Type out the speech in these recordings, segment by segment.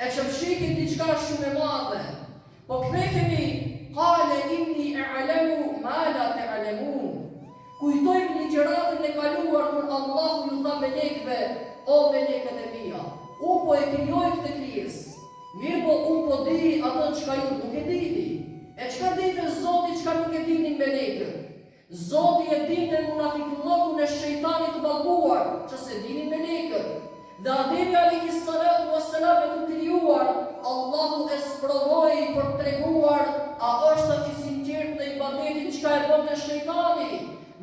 e që fshikin diçka shumë e madhe. Po kthehemi, qale inni a'lamu ma la ta'lamun. Kujtojmë ligjëratën e kaluar kur Allahu ju tha melekëve, o melekët e mia, unë po e krijoj këtë krijesë. Mirë po unë po di ato çka ju nuk e dini. E çka dinte Zoti çka nuk e dinin melekët? Zoti e dinte munafiqllokun e shejtanit të mallkuar, që se dinin melekët. Dhe Ademi alayhis salatu wassalam e të krijuar, Allahu e sprovoi për të treguar a është i sinqert në ibadetin çka e bën te shejtani.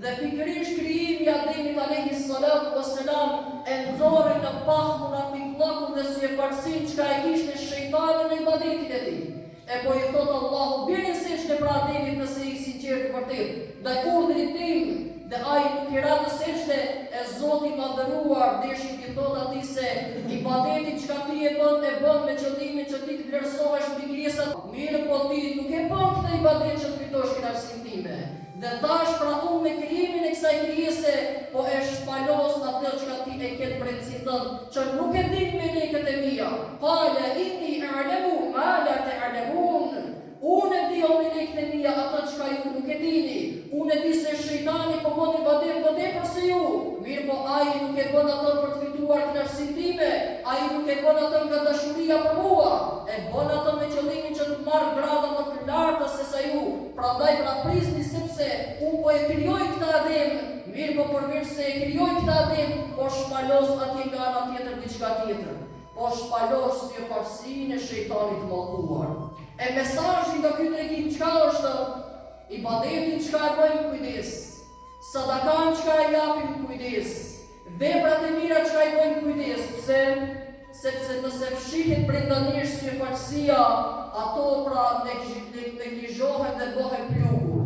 Dhe pikërisht krijimi i Ademit alayhis salatu wassalam e nxorri në pah munafiqllokun dhe si e farsin çka e kishte shejtani në ibadetin e tij. E po i thot Allahu, bini seçte për Ademit nëse i sinqert vërtet, ndaj urdhrit tim, dhe ai nuk i radhë seçte, e Zoti i madhëruar deshin t'i thot atij se ibadetin çka ti e bën me qëllimin që ti të vlerësohesh mbi krijesat. Mirë po ti nuk e bën këtë ibadet që të fitosh kënaqësinë time. Dhe tash pra unë me krijimin e kësaj krijese po e shpalos atë çka ti e ke brendësinë tënde, që nuk e din melekët e mia. Qala inni a'lamu ma la ta'lamun. Unë e di o melekët e mia atë çka ju nuk e dini. Unë e di se shejtani po bën ibadet më tepër se ju. Mirë po ai nuk e bën atë për të fituar kënaqësinë time, ai nuk e bën atë nga dashuria për mua, e bën atë me qëllimin që të marrë grada më të larta se sa ju. Prandaj pra prisni sepse unë po e krijoj këtë Adem, mirë po përveç se e krijoj këtë Adem, po shpalos atje nga ana tjetër diçka tjetër. Po shpalos si e farsinë e shejtanit të mallkuar. E mesazhi nga ky tregim çka është? Ibadetin çka e bëjmë kujdes, sadakan çka e japim kujdes, veprat e mira çka i bëjmë kujdes. Pse? Sepse nëse fshihet brenda nesh si e farsia, ato pra neglizhohen dhe bëhen pluhur.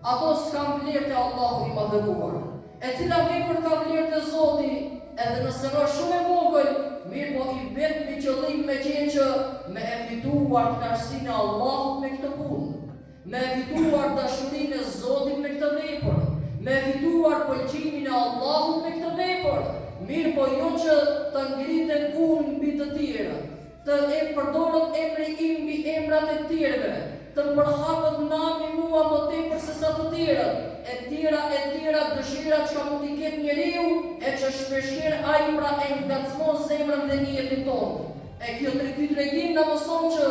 Ato s'kan vlerë te Allahu i madhëruar. E cila vepër ka vlerë te Zoti, edhe nëse është shumë e vogël, mirë po i vetmi qëllim me qenë që me e fituar kënaqësinë e Allahut me këtë punë, me e fituar dashurinë e Zotit me këtë vepër, me e fituar pëlqimin e Allahut me këtë vepër. Mirë po jo që të ngriten unë mbi të tjerë, të përdoret emri im mbi emrat e tjerëve, të përhapet nami mua më tepër se sa të tjerët, e tjera dëshira që mund t'i ketë njeriu, e që shpeshherë ai pra e ngacmon zemrën dhe niyetin tonë. E ky tregim na mëson që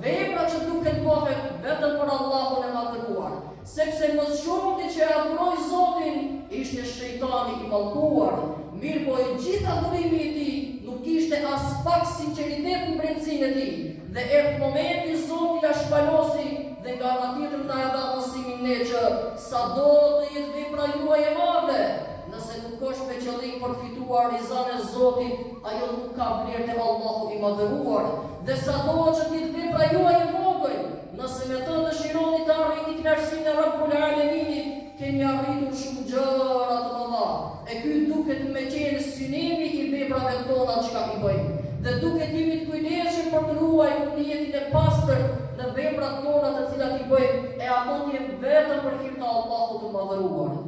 vepra që duhet bëhen vetëm për Allahun e madhëruar, sepse më shumë që e adhuroi Zotin ishte shejtani i mallkuar. Mirë po i gjitha adhurimi i tij nuk kishte as pak sinqeritet në brendësinë e tij. Dhe erdhi momenti Zoti ja shpalosi dhe nga ana tjetër na dha mësimin ne që sado të jetë vepra juaj e madhe, nëse nuk është me qëllim për të fituar rizën e Zotit, ajo nuk ka vlerë te Allahu i madhëruar. Dhe sado që të jetë vepra juaj e vogël, nëse me të dëshironi të arrini kënaqësinë e Rabbul Alaminit, keni arritur shumë gjëra të mëdha. E ky duket me qenë synimi i veprave tona çka i bëjmë. Dhe duket jemi të kujdesshëm për të ruajtur niyetin e pastër në veprat tona të cilat i bëjmë, e ato të jenë vetëm për hir të Allahut të madhëruar.